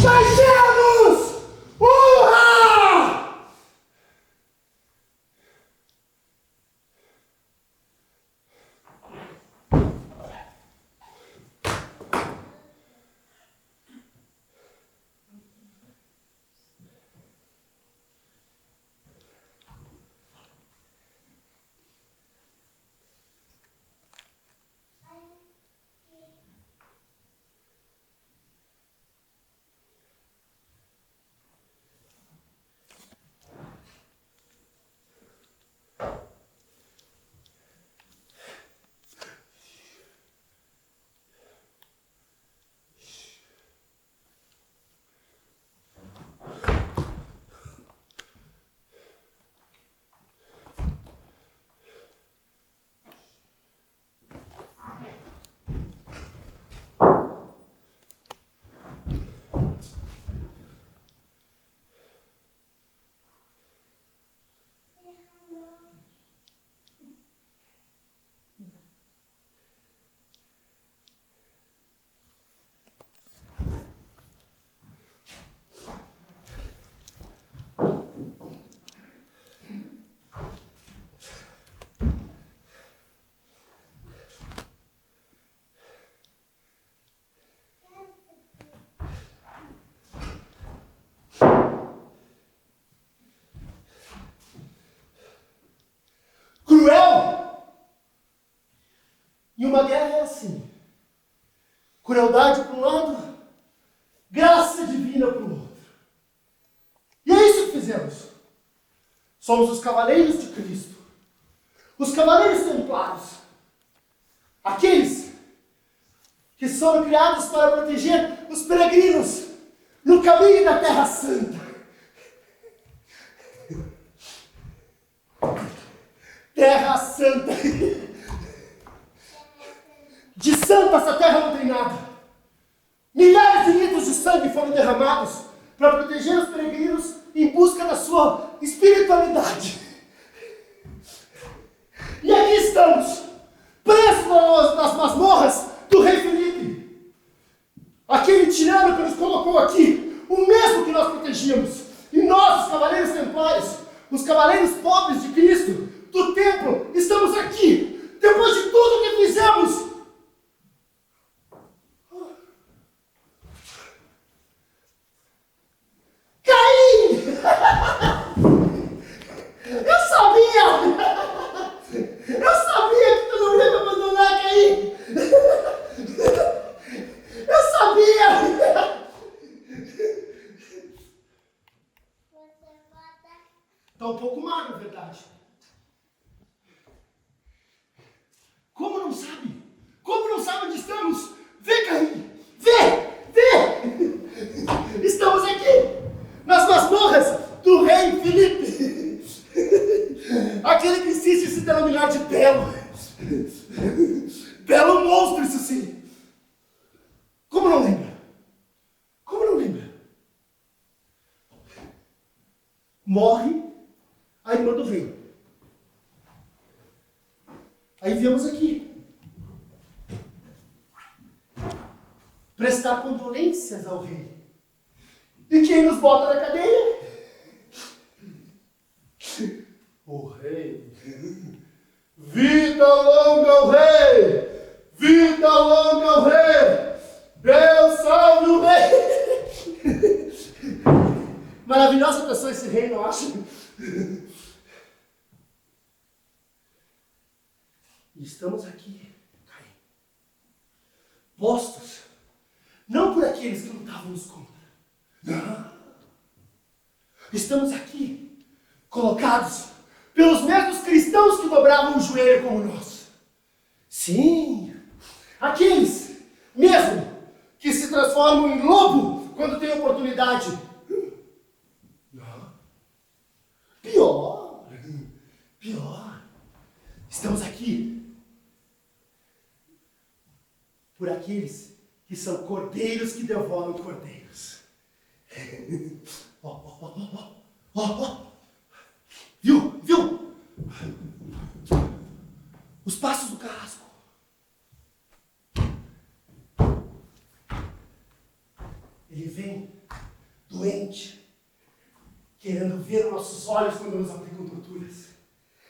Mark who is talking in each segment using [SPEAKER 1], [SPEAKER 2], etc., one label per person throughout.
[SPEAKER 1] Vencemos! Urra! Cruel! E uma guerra é assim. Crueldade para um lado, graça divina para o outro. E é isso que fizemos. Somos os cavaleiros de Cristo. Os cavaleiros templários. Aqueles que foram criados para proteger os peregrinos no caminho da Terra Santa. Terra Santa. De santa essa terra não tem nada. Milhares de litros de sangue foram derramados para proteger os peregrinos em busca da sua espiritualidade. E aqui estamos, presos nas masmorras do rei Felipe. Aquele tirano que nos colocou aqui, o mesmo que nós protegíamos. E nós, os cavaleiros templários, os cavaleiros pobres de Cristo, do templo, estamos aqui, depois de tudo que fizemos. Caim! Eu sabia! Eu sabia que tu não ia me abandonar, Caim! Eu sabia! Tá um pouco magro, verdade? Como não sabe? Como não sabe onde estamos? Vê, Caim! Vê! Vê! Estamos aqui! Nas masmorras do rei Felipe! Aquele que insiste em se denominar de belo! Belo monstro, isso sim! Como não lembra? Como não lembra? Morre a irmã do rei. Aí viemos aqui prestar condolências ao rei. E quem nos bota na cadeia? O rei. Vida longa ao rei! Vida longa ao rei! Deus salve o rei! Maravilhosa pessoa esse rei, não acha? E estamos aqui, Caim, postos, não por aqueles que lutávamos contra. Não. Estamos aqui, colocados pelos mesmos cristãos que dobravam o joelho como nós. Sim, aqueles mesmo que se transformam em lobo quando têm oportunidade. Não. Pior. Estamos aqui por aqueles que são cordeiros que devoram cordeiros. Viu? Os passos do carrasco. Ele vem doente, querendo ver nossos olhos quando nos aplicam torturas.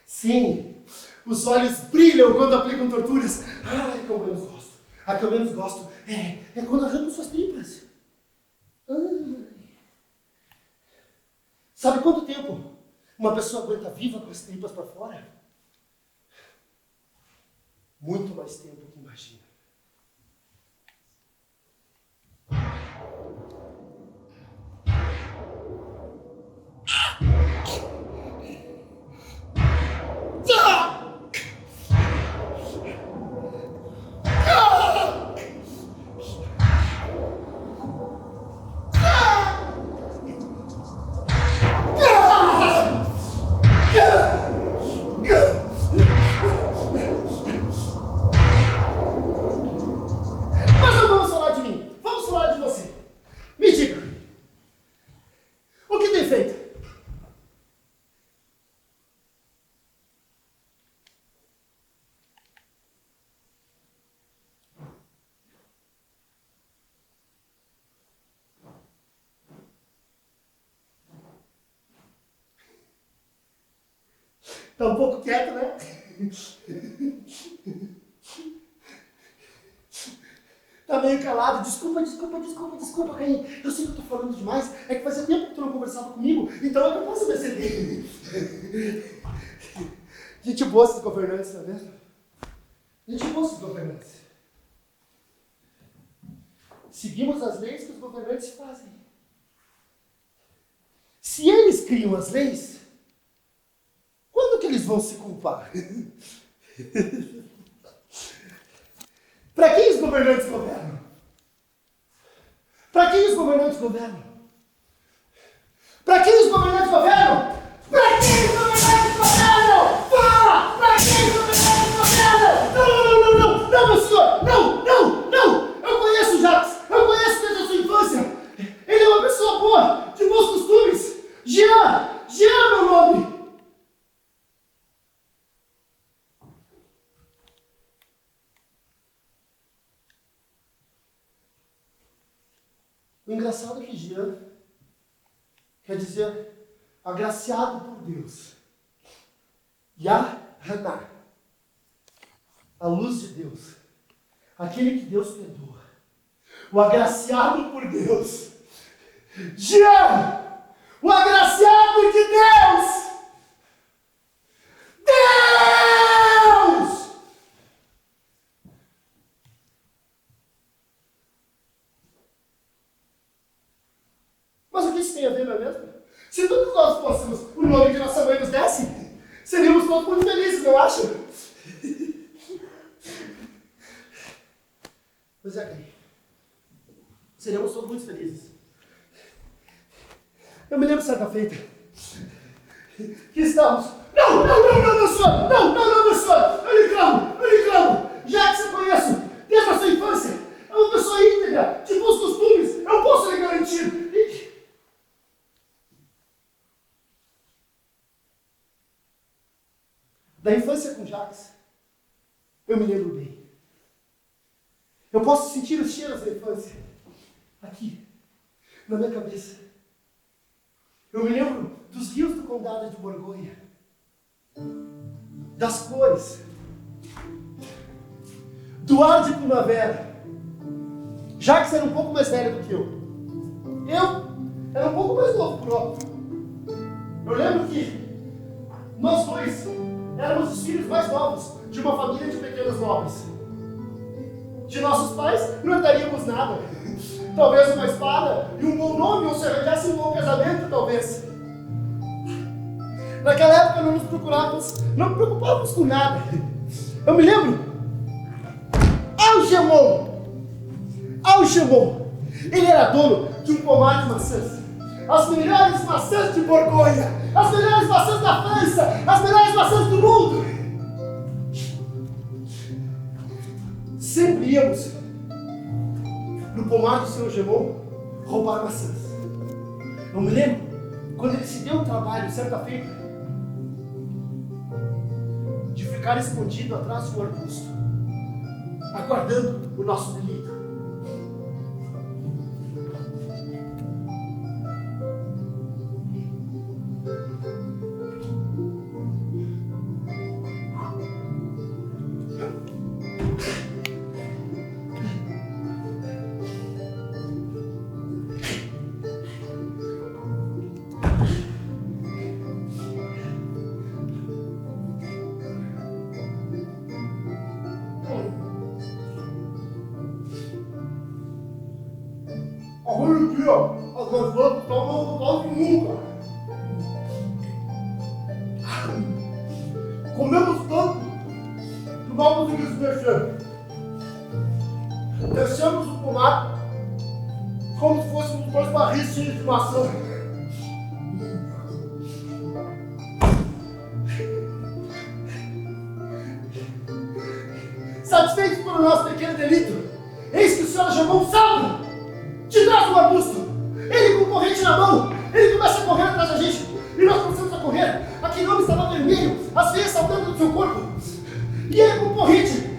[SPEAKER 1] Sim, os olhos brilham quando aplicam torturas. Ah, é que eu menos gosto. A que eu menos gosto é quando arrancam suas tripas. Sabe quanto tempo uma pessoa aguenta viva com as tripas para fora? Muito mais tempo que imagina. Mas não vamos falar de mim, vamos falar de você. Me diga, o que tem feito? Tá um pouco quieto, né? Tá meio calado. Desculpa, Caim. Eu sei que eu tô falando demais. É que fazia tempo que tu não conversava comigo, então eu não posso me acender. Gente boa esses governantes, não é mesmo? Gente boa esses governantes. Seguimos as leis que os governantes fazem. Se eles criam as leis, quando que eles vão se culpar? Para quem os governantes governam? Para quem os governantes governam? Para quem os governantes governam? Para quem os governantes governam? Fala! Para quem os governantes governam? Não, meu senhor! Não! Eu conheço o Jacques! Eu conheço desde a sua infância! Ele é uma pessoa boa, de bons costumes! Jean, meu nome! O engraçado é que Jean quer dizer agraciado por Deus. Yahaná, a luz de Deus, aquele que Deus perdoa, o agraciado por Deus. Jean, o agraciado de Deus! Deus! Mas o que isso tem a ver, não é mesmo? Se todos nós fôssemos o nome que nossa mãe nos desse, seríamos todos muito felizes, não acha? Pois é, Caim. Seríamos todos muito felizes. Eu me lembro certa feita que estávamos... Não, meu senhor! Não, meu senhor! Eu lhe clamo! Já que eu conheço desde a sua infância, é uma pessoa íntegra, de bons costumes, eu posso lhe garantir. Da infância com Jacques, eu me lembro bem. Eu posso sentir os cheiros da infância aqui, na minha cabeça. Eu me lembro dos rios do condado de Borgonha, das cores, do ar de primavera. Jacques era um pouco mais velho do que eu. Eu era um pouco mais novo por óbvio. Eu lembro que nós dois éramos os filhos mais novos de uma família de pequenos nobres. De nossos pais não herdaríamos nada. Talvez uma espada e um bom nome, ou se arranjasse um bom casamento, talvez. Naquela época não nos preocupávamos com nada. Eu me lembro, Algemon, ele era dono de um pomar de maçãs. As melhores maçãs de Borgonha, as melhores maçãs da França, as melhores maçãs do mundo. Sempre íamos no pomar do Sr. Gemon roubar maçãs. Eu me lembro quando ele se deu o trabalho, certa feita, de ficar escondido atrás de um arbusto, aguardando o nosso delito. aqui, ó. As maçãs estão quase nunca. Comemos tanto que mal conseguimos se mexer. Descemos o pomar como se fôssemos 2 barris cheios de maçã. Satisfeito pelo nosso pequeno delito, eis que o senhor chamou um salve de trás do arbusto. Ele com o corrente na mão, ele começa a correr atrás da gente e nós começamos a correr. Aquele homem estava vermelho, as veias saltando do seu corpo e ele com o corrente,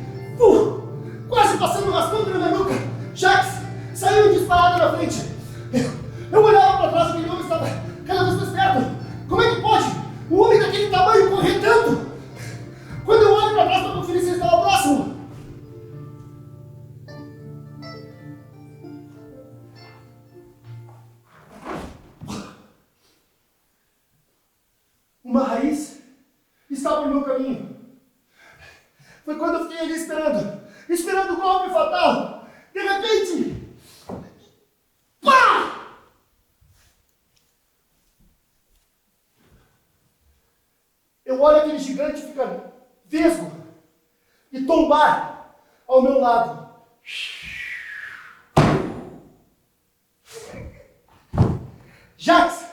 [SPEAKER 1] quase passando raspando na minha nuca. Jacques saiu disparado na frente. Eu olhava para trás, aquele homem estava cada vez mais perto. Como é que pode um homem daquele tamanho correr tanto? Quando eu olho para trás para conferir se ele estava próximo, uma raiz estava no meu caminho. Foi quando eu fiquei ali esperando o golpe fatal. De repente, pá! Eu olho aquele gigante ficar vesgo e tombar ao meu lado. Jacques,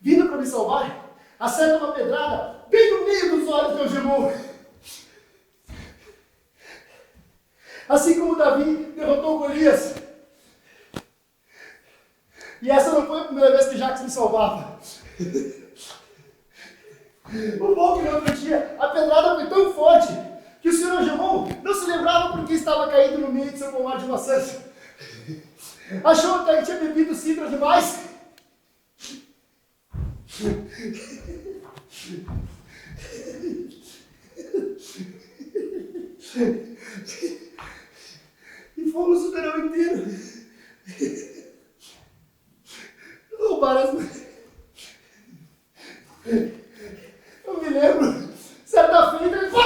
[SPEAKER 1] vindo para me salvar, acerta uma pedrada bem no meio dos olhos do Algemon. Assim como Davi derrotou Golias. E essa não foi a primeira vez que Jacques me salvava. O bom que no outro dia a pedrada foi tão forte que o senhor Algemon não se lembrava porque estava caído no meio de seu pomar de maçãs. Achou que tinha bebido cidra demais. E fomos o verão inteiro. Roubaram as... Eu me lembro, certa feita, ele foi!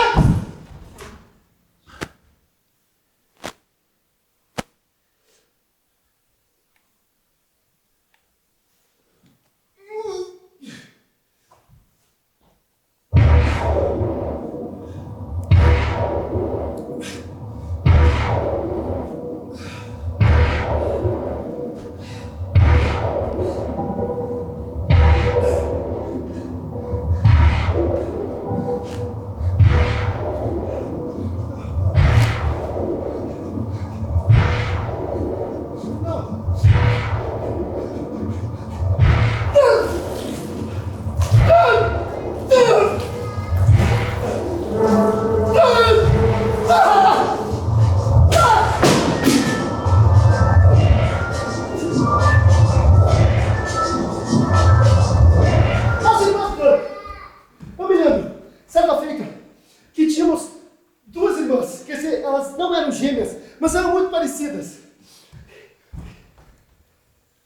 [SPEAKER 1] Mas eram muito parecidas.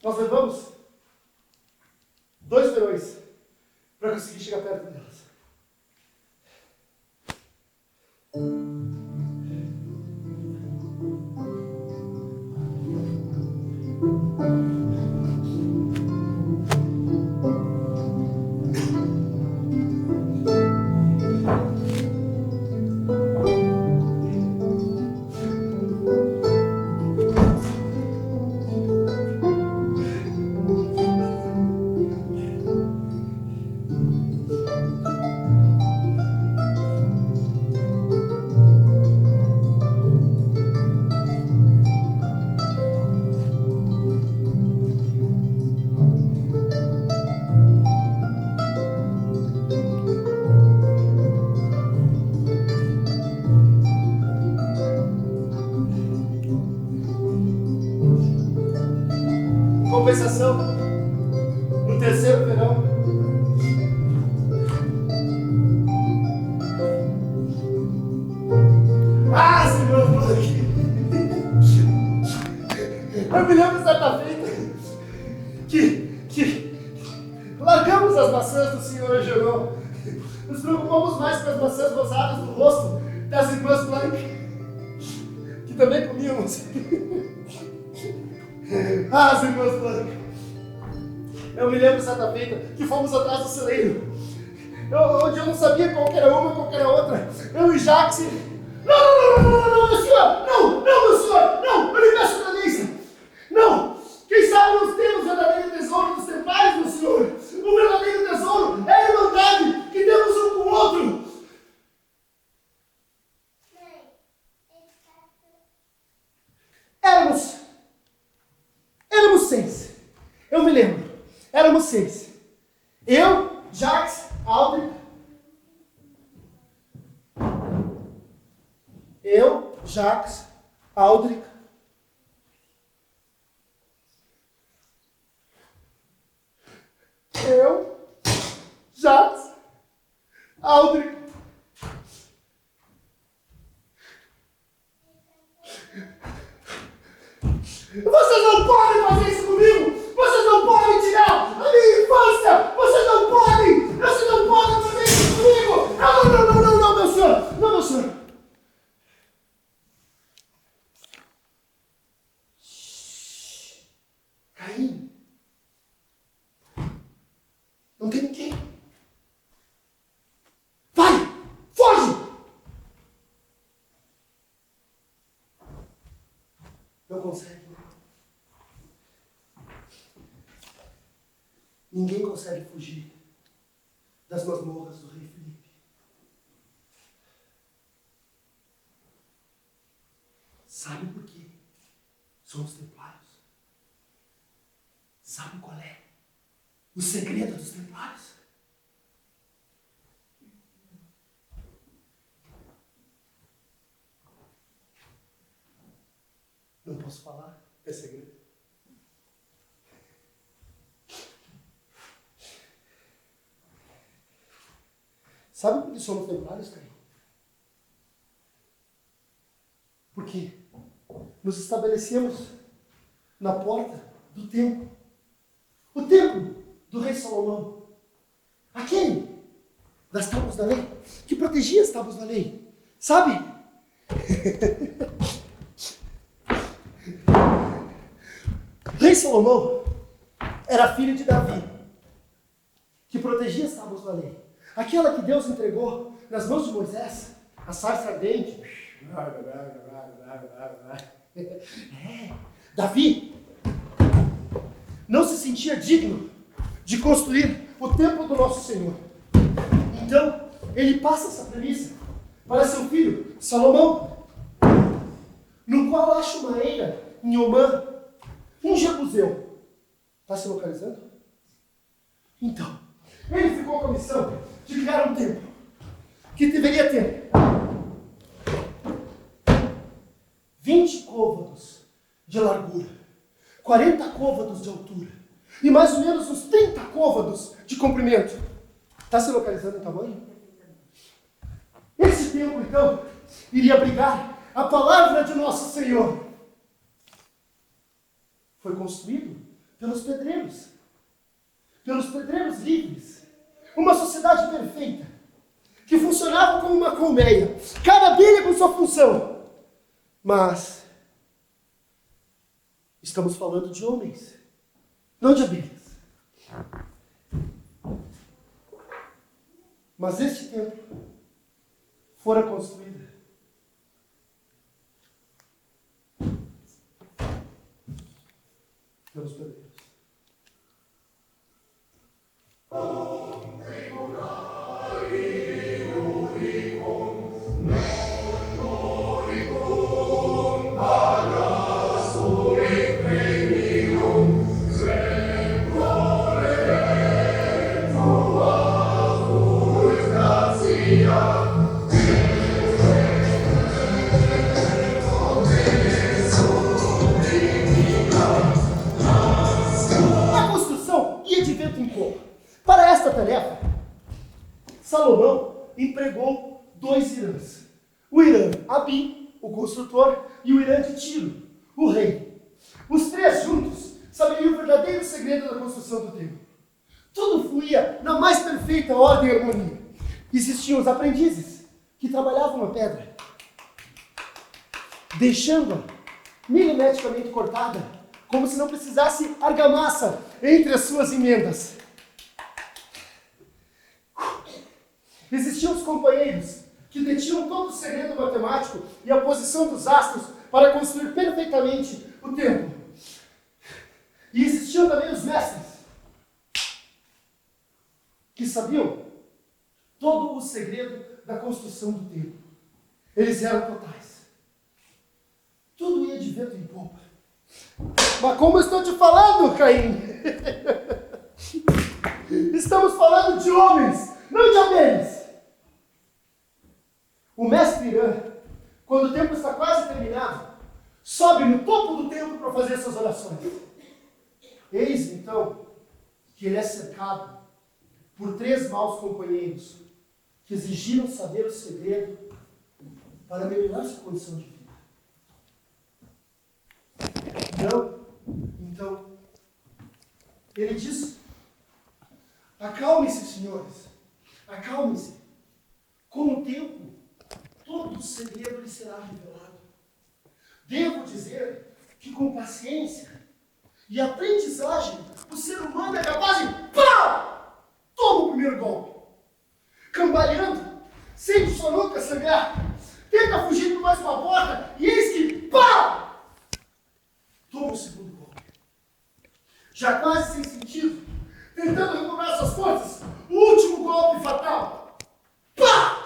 [SPEAKER 1] Nós levamos 2 verões para conseguir chegar perto delas. Compensação, no terceiro verão, Senhor, eu me lembro certa feita que largamos as maçãs do Senhor Algemon, nos preocupamos mais com as maçãs rosadas no rosto das irmãs Planck, que também comíamos. Ah, as irmãs brancas. Eu me lembro certa feita que fomos atrás do celeiro. Onde eu não sabia qual que era uma, qual que era outra. Eu e Jax. Não, meu senhor! Não, meu senhor! Não! Eu lhe peço clemência! Não! Quem sabe nós temos o verdadeiro tesouro dos templários, meu senhor! O verdadeiro tesouro é a irmandade que temos um com o outro! Éramos 6. Eu me lembro. Éramos 6. Eu, Jax, Aldrich. Eu, Jax, Aldrich. Eu, Jax, Aldrich. Vocês não podem fazer isso comigo! Vocês não podem tirar a minha infância! Vocês não podem fazer isso comigo! Não, meu senhor! Não, meu senhor! Caim! Não tem ninguém! Vai! Foge! Não consegue. Ninguém consegue fugir das masmorras do rei Filipe. Sabe por quê? Somos templários. Sabe qual é o segredo dos templários? Não posso falar, é segredo. Sabe por que somos templários, Caim? Porque nos estabelecemos na porta do templo. O templo do rei Salomão. Aquele das tábuas da lei, que protegia as tábuas da lei. Sabe? O rei Salomão era filho de Davi, que protegia as tábuas da lei. Aquela que Deus entregou nas mãos de Moisés, a sarça ardente. Davi não se sentia digno de construir o templo do nosso Senhor. Então, ele passa essa premissa para seu filho, Salomão, no qual acha uma eira em Omã, um jebuseu. Está se localizando? Então, ele ficou com a missão de criar um templo que deveria ter 20 côvados de largura, 40 côvados de altura e mais ou menos uns 30 côvados de comprimento. Está se localizando em tamanho? Esse templo, então, iria abrigar a palavra de nosso Senhor. Foi construído pelos pedreiros livres. Uma sociedade perfeita, que funcionava como uma colmeia, cada abelha com sua função. Mas estamos falando de homens, não de abelhas. Mas este templo fora construído pelos pedreiros. Para esta tarefa, Salomão empregou 2 irãs. O Irã Abi, o construtor, e o Irã de Tiro, o rei. Os 3 juntos saberiam o verdadeiro segredo da construção do templo. Tudo fluía na mais perfeita ordem e harmonia. Existiam os aprendizes que trabalhavam a pedra, deixando-a milimetricamente cortada como se não precisasse argamassa entre as suas emendas. Existiam os companheiros que detinham todo o segredo matemático e a posição dos astros para construir perfeitamente o templo. E existiam também os mestres, que sabiam todo o segredo da construção do templo. Eles eram totais. Tudo ia de vento em popa. Mas como eu estou te falando, Caim? Estamos falando de homens, não de abelhas. O mestre Irã, quando o templo está quase terminado, sobe no topo do templo para fazer suas orações. Eis, então, que ele é cercado por 3 maus companheiros que exigiram saber o segredo para melhorar sua condição de vida. Então, ele diz: acalmem-se, senhores, acalmem-se. Com o tempo, todo o segredo lhe será revelado. Devo dizer que com paciência e aprendizagem, o ser humano é capaz de pá! Toma o primeiro golpe. Cambaleando, sente sua nuca sangrar, tenta fugir por mais uma porta e eis que pá! Toma o segundo golpe. Já quase sem sentido, tentando recobrar suas forças, o último golpe fatal. Pá!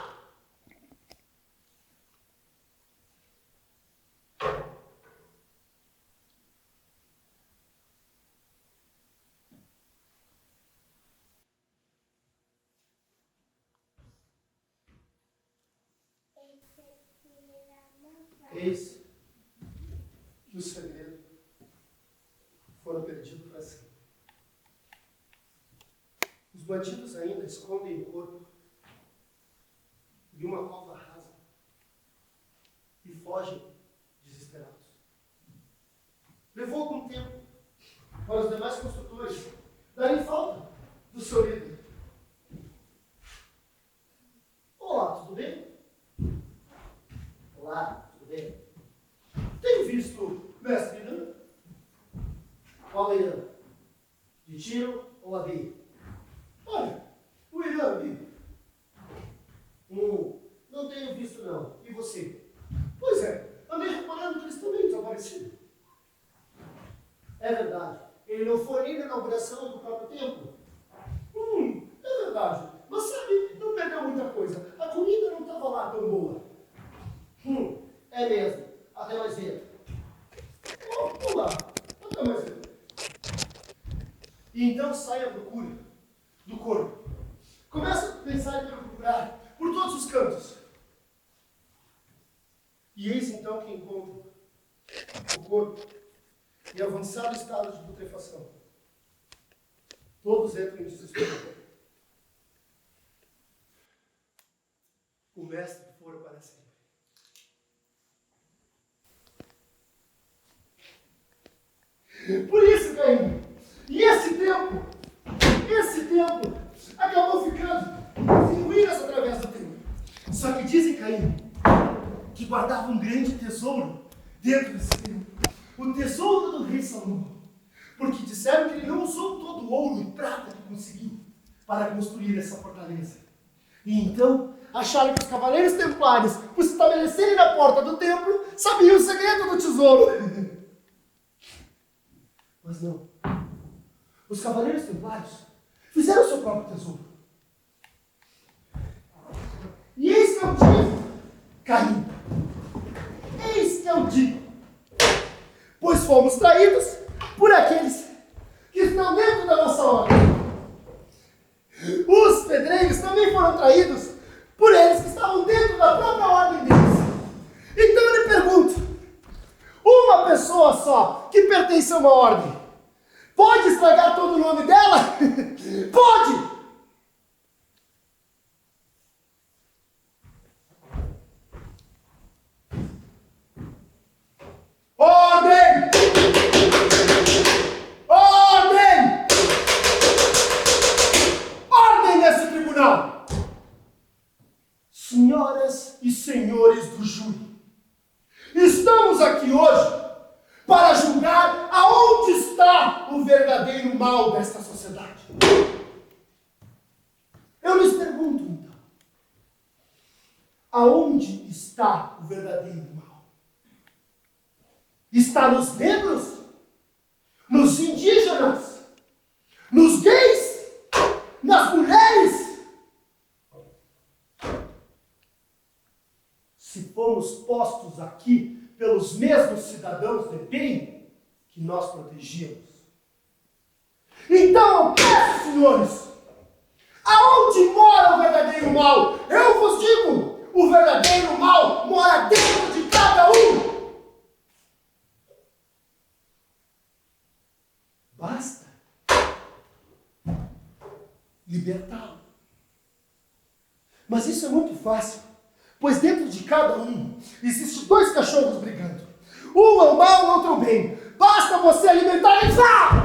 [SPEAKER 1] Eis que o segredo foram perdidos para sempre. Os bandidos ainda escondem o corpo de uma cova rasa e fogem desesperados. Levou algum tempo para os demais construtores darem falta do seu líder. Olá, tudo bem? Olá, tudo bem? Tenho visto mestre Irã? Qual Irã? De tiro ou Abi? Olha, o Irã, Abi. Não tenho visto não. E você? Pois é, andei reparando que eles também desapareceram. É verdade. Ele não foi nem na inauguração do próprio templo? É verdade. Mas sabe, não perdeu muita coisa. A comida não estava lá tão boa. É mesmo. Até mais cedo. Vamos lá. Até mais cedo. E então sai à procura do corpo. Começa a pensar e procurar por todos os cantos. E eis então que encontra o corpo em avançado estado de putrefação. Todos entram em desespero. O mestre fora para sempre. Por isso, Caim, e esse tempo acabou ficando em ruínas através do tempo. Só que dizem, Caim, que guardava um grande tesouro dentro desse templo. O tesouro do rei Salomão. Porque disseram que ele não usou todo o ouro e prata que conseguiu para construir essa fortaleza. E então, acharam que os cavaleiros templários, por se estabelecerem na porta do templo, sabiam o segredo do tesouro. Mas não. Os cavaleiros templários fizeram o seu próprio tesouro. E eis que eu digo, Caim, eis que eu digo, pois fomos traídos por aqueles que estão dentro da nossa ordem. Os pedreiros também foram traídos por eles que estavam dentro da própria ordem deles. Então eu lhe pergunto, uma pessoa só que pertence a uma ordem, pode estragar todo o nome dela? Pode! Ordem! Ordem! Ordem nesse tribunal! Senhoras e senhores do júri, estamos aqui hoje para julgar aonde do verdadeiro mal desta sociedade. Eu lhes pergunto, então, aonde está o verdadeiro mal? Está nos negros? Nos indígenas? Nos gays? Nas mulheres? Se fomos postos aqui pelos mesmos cidadãos de bem que nós protegíamos. Então eu peço, senhores, aonde mora o verdadeiro mal? Eu vos digo, o verdadeiro mal mora dentro de cada um. Basta libertá-lo. Mas isso é muito fácil, pois dentro de cada um existem dois cachorros brigando. Um é o mal, o outro é o bem. Basta você alimentar e vá!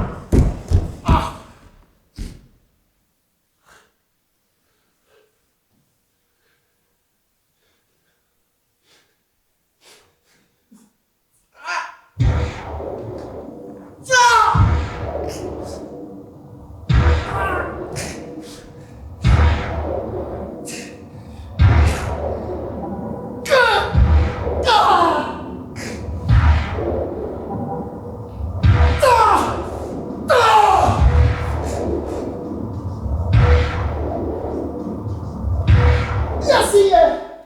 [SPEAKER 1] E assim é.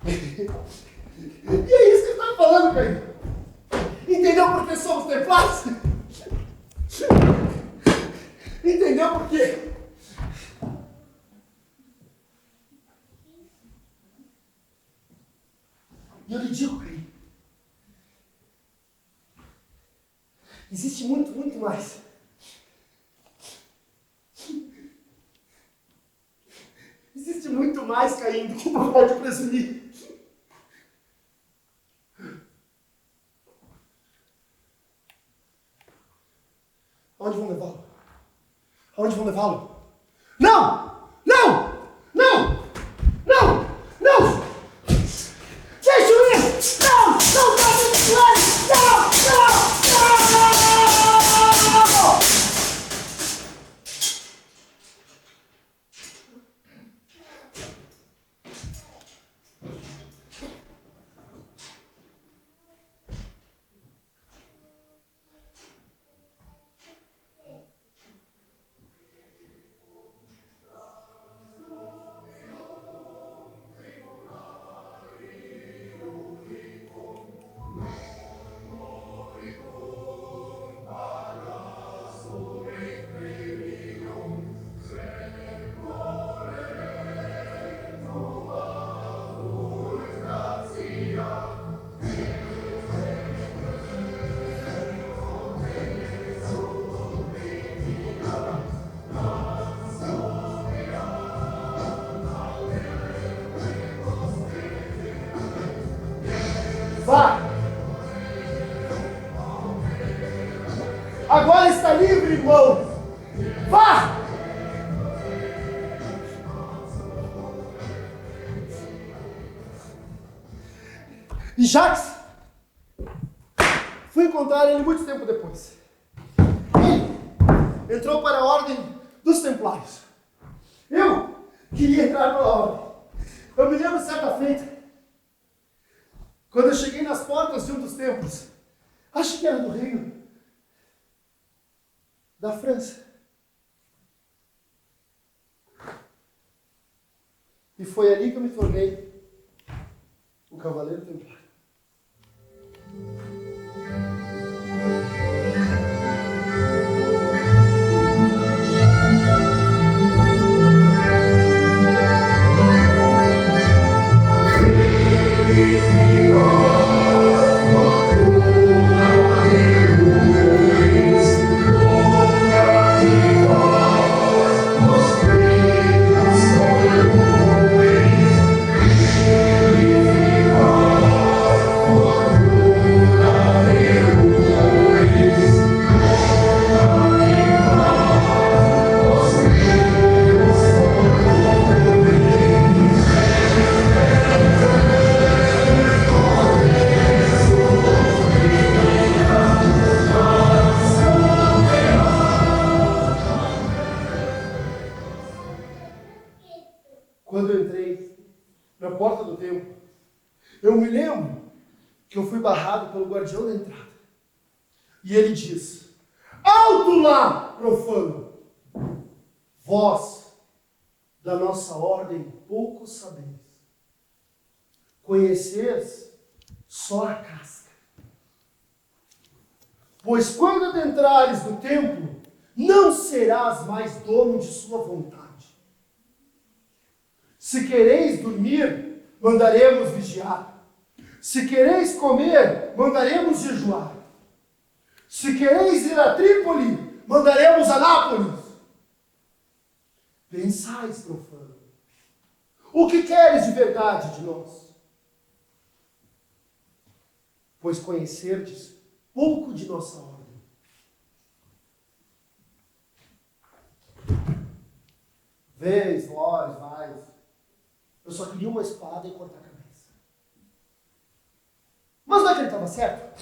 [SPEAKER 1] E é isso que ele está falando, Caio. Entendeu por que somos templários? Entendeu por quê? E eu lhe digo, Caio, existe muito, muito mais. Existe muito mais, Caim, do que uma pode presumir. Aonde vão levá-lo? Aonde vão levá-lo? Não! Não! Não! Não! Não! Deixa eu ir! Não! Não! Não! Não! Vá! Agora está livre, irmão! Vá! E Jacques, fui encontrar ele muito tempo depois. Ele entrou para a ordem dos Templários. Eu queria entrar na ordem. Eu me lembro certa feita, quando eu cheguei nas portas de um dos templos, acho que era do reino da França. E foi ali que eu me tornei um cavaleiro templário. Eu me lembro que eu fui barrado pelo guardião da entrada. E ele diz: alto lá, profano! Vós, da nossa ordem, pouco sabeis. Conheceis só a casca. Pois quando adentrares no templo, não serás mais dono de sua vontade. Se quereis dormir, mandaremos vigiar. Se quereis comer, mandaremos jejuar. Se quereis ir a Trípoli, mandaremos a Nápoles. Pensais, profano, o que queres de verdade de nós? Pois conhecerdes pouco de nossa ordem. Vês, olhos, vais. Eu só queria uma espada e cortar a cabeça. Mas não é que ele estava certo?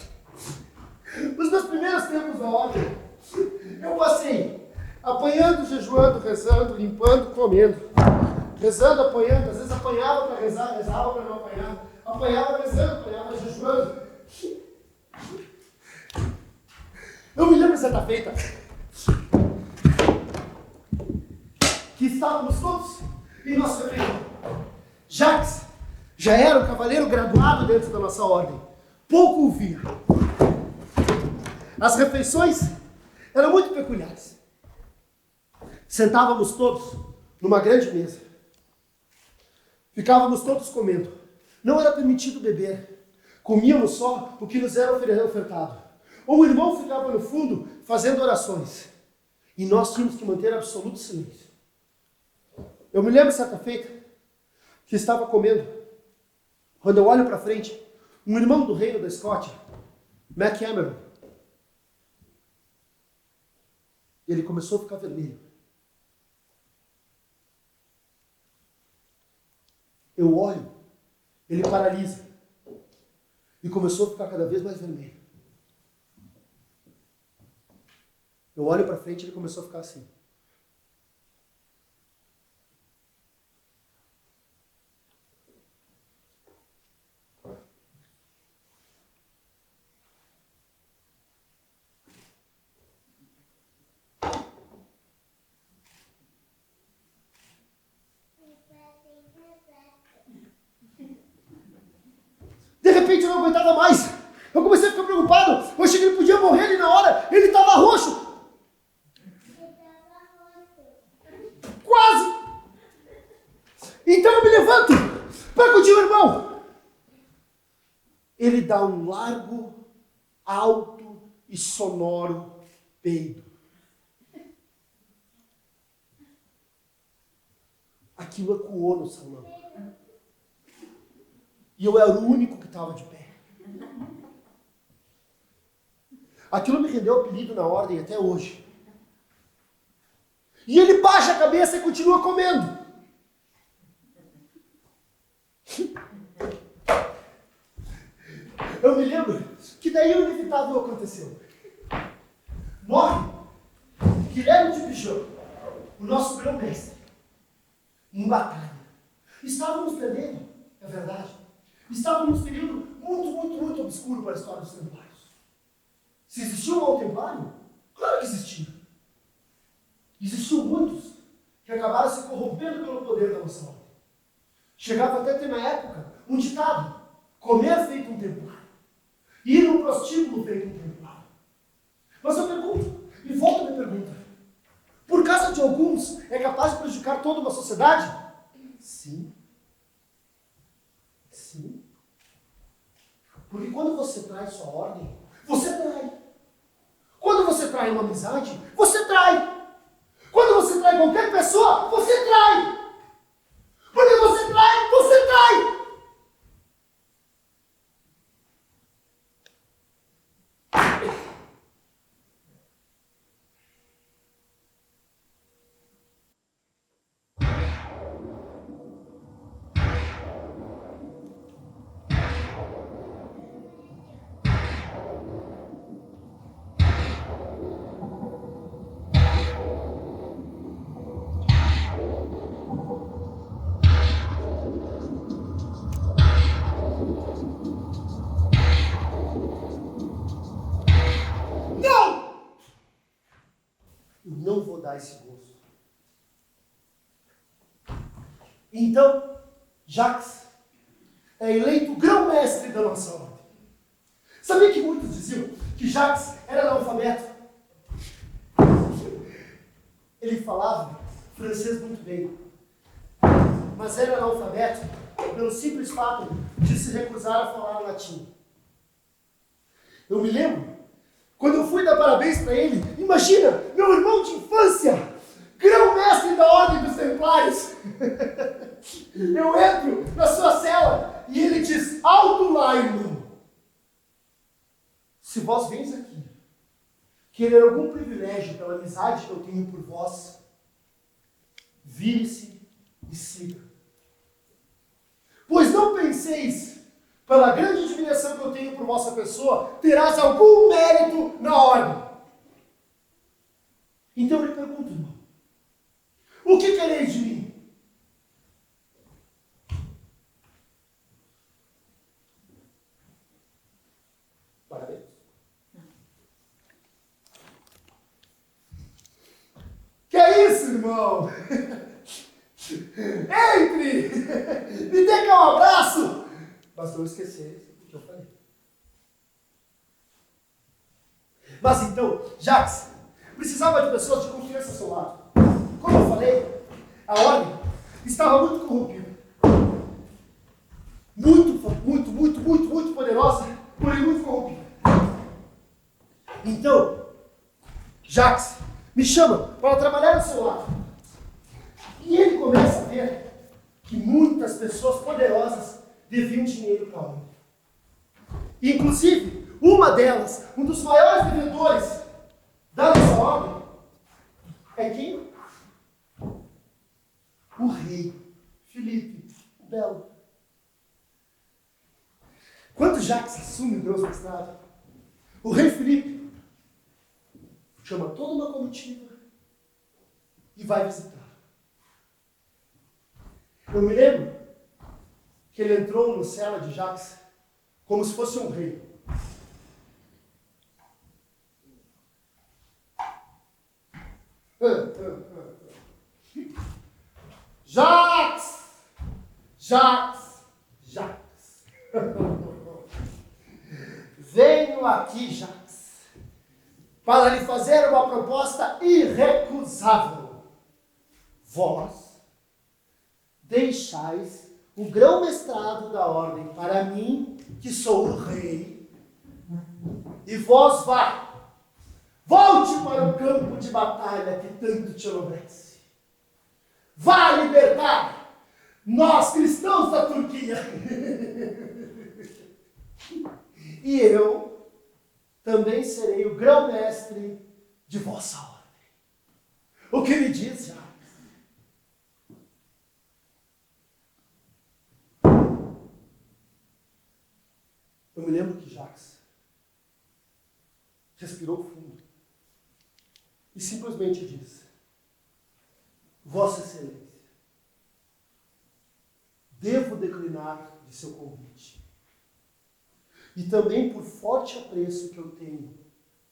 [SPEAKER 1] Nos meus primeiros tempos na ordem, eu passei apanhando, jejuando, rezando, limpando, comendo. Rezando, apanhando, às vezes apanhava para rezar, rezava para não apanhar. Apanhava rezando, apanhava jejuando. Eu me lembro de certa feita que estávamos todos em nosso refeitório. Jacques já era um cavaleiro graduado dentro da nossa ordem. Pouco o via. As refeições eram muito peculiares. Sentávamos todos numa grande mesa. Ficávamos todos comendo. Não era permitido beber. Comíamos só o que nos era ofertado. Ou o irmão ficava no fundo fazendo orações. E nós tínhamos que manter absoluto silêncio. Eu me lembro certa feita que estava comendo. Quando eu olho para frente, um irmão do reino da Escócia, Mac Cameron, ele começou a ficar vermelho. Eu olho, ele paralisa. E começou a ficar cada vez mais vermelho. Eu olho para frente e ele começou a ficar assim. De repente eu não aguentava mais. Eu comecei a ficar preocupado. Eu achei que ele podia morrer ali na hora. Ele estava roxo. Quase. Então eu me levanto para acudir o irmão. Ele dá um largo, alto e sonoro peido. Aquilo ecoou no salão. E eu era o único que estava de pé. Aquilo me rendeu apelido na ordem até hoje. E ele baixa a cabeça e continua comendo. Eu me lembro que daí o inevitável aconteceu. Morre Guilherme de Pichot, o nosso grão-mestre, em batalha. Estávamos perdendo, é verdade. Estávamos num período muito obscuro para a história dos templários. Se existia um mau templário, claro que existia. Existiam muitos que acabaram se corrompendo pelo poder da nossa ordem. Chegava até a ter na época um ditado: comer feito um templário, ir no prostíbulo feito um templário. Mas eu pergunto, e volto a minha pergunta: por causa de alguns é capaz de prejudicar toda uma sociedade? Sim. Sim. Porque quando você trai sua ordem, você trai. Quando você trai uma amizade, você trai. Quando você trai qualquer pessoa, você trai. Porque você trai, você trai. dar esse gosto. Então, Jacques é eleito grão-mestre da nossa ordem. Sabia que muitos diziam que Jacques era analfabeto? Ele falava francês muito bem, mas era analfabeto pelo simples fato de se recusar a falar latim. Eu me lembro, quando eu fui dar parabéns para ele, imagina, meu irmão de infância, grão-mestre da Ordem dos Templários. Eu entro na sua cela e ele diz, alto lá, irmão. Se vós vens aqui querer algum privilégio pela amizade que eu tenho por vós, vire-se e siga. Pois não penseis, pela grande admiração que eu tenho por vossa pessoa, terás algum mérito na ordem. Então eu lhe pergunto, irmão, o que quereis de mim? Parabéns. Que é isso, irmão? Entre! Me dê cá um abraço! Mas não esquecer o que eu falei. Mas então, Jacques precisava de pessoas de confiança ao seu lado. Como eu falei, a ordem estava muito corrompida. Muito poderosa, porém muito corrompida. Então, Jacques me chama para trabalhar ao seu lado. E ele começa a ver que muitas pessoas poderosas deviam dinheiro para a ordem. Inclusive, uma delas, um dos maiores devedores da nossa ordem, é quem? O rei Filipe o Belo. Quando Jacques assume o grão-mestrado, o rei Filipe chama toda uma comitiva e vai visitar. Eu me lembro que ele entrou no cela de Jacques como se fosse um rei. Jacques! Jacques! Jacques! Venho aqui, Jacques, para lhe fazer uma proposta irrecusável. Vós deixais o grão-mestrado da ordem para mim, que sou o rei, e vós volte para o campo de batalha que tanto te enobrece. Vá libertar nós, cristãos da Turquia. E eu também serei o grão-mestre de vossa ordem. O que me diz, Jacques? Eu me lembro que Jacques respirou fundo e simplesmente disse: Vossa Excelência, devo declinar de seu convite. E também por forte apreço que eu tenho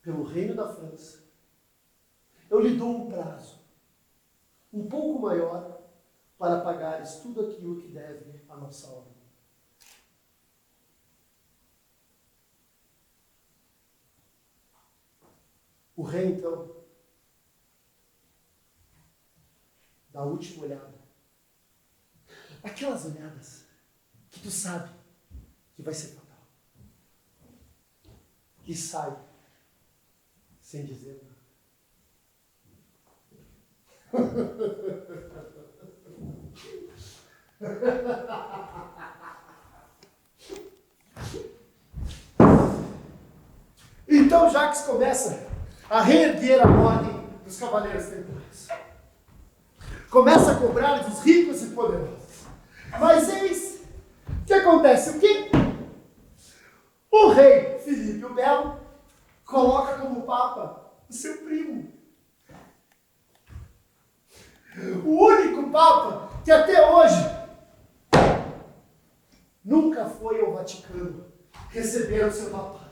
[SPEAKER 1] pelo reino da França, eu lhe dou um prazo um pouco maior para pagares tudo aquilo que deve à nossa ordem. O rei, então, dá a última olhada. Aquelas olhadas que tu sabe que vai ser fatal. E sai sem dizer nada. Então Jacques começa a reerguer a ordem dos cavaleiros templários. Começa a cobrar dos ricos e poderosos. Mas eis que acontece o quê? O rei Filipe o Belo coloca como papa o seu primo. O único papa que até hoje nunca foi ao Vaticano receber o seu papado.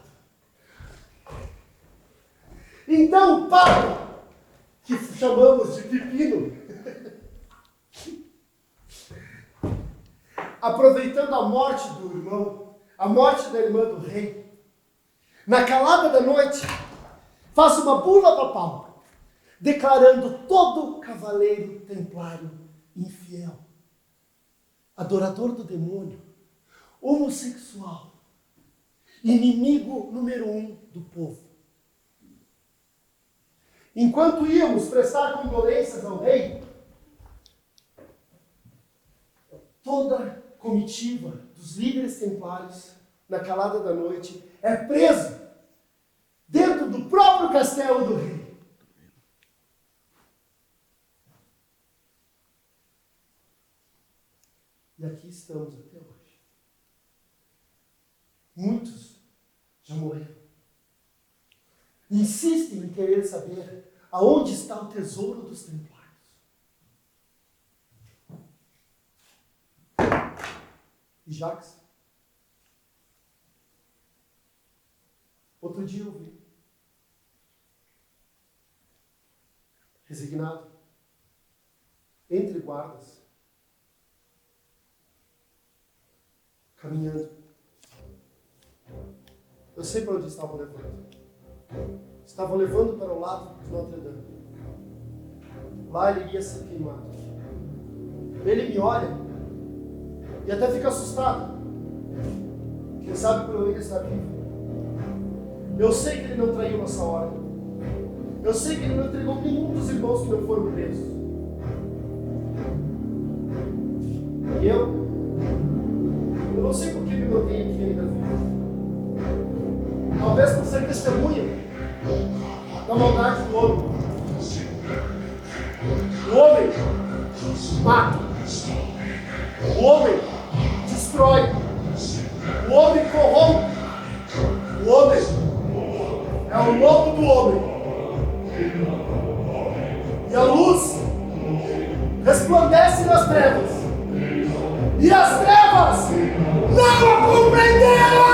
[SPEAKER 1] Então o papa que chamamos de pepino. Aproveitando a morte do irmão, a morte da irmã do rei, na calada da noite, faz uma bula papal, declarando todo cavaleiro templário infiel, adorador do demônio, homossexual, inimigo número 1 do povo. Enquanto íamos prestar condolências ao rei, toda comitiva dos líderes templários, na calada da noite, é presa dentro do próprio castelo do rei. E aqui estamos até hoje. Muitos já morreram. Insistem em querer saber aonde está o tesouro dos templários. E Jacques? Outro dia eu vi, resignado, entre guardas, caminhando. Eu sei para onde estavam levando. Estavam levando para o lado de Notre Dame. Lá ele iria ser queimado. Ele me olha e até fica assustado. Quem sabe por eu ainda estar vivo. Eu sei que ele não traiu nossa ordem. Eu sei que ele não entregou nenhum dos irmãos que não foram presos. E eu não sei por que me mantenho aqui ainda vivo. Talvez por ser testemunha da maldade do homem. O homem mata. O homem destrói. O homem corrompe. O homem é o lobo do homem. E a luz resplandece nas trevas. E as trevas não a compreenderam!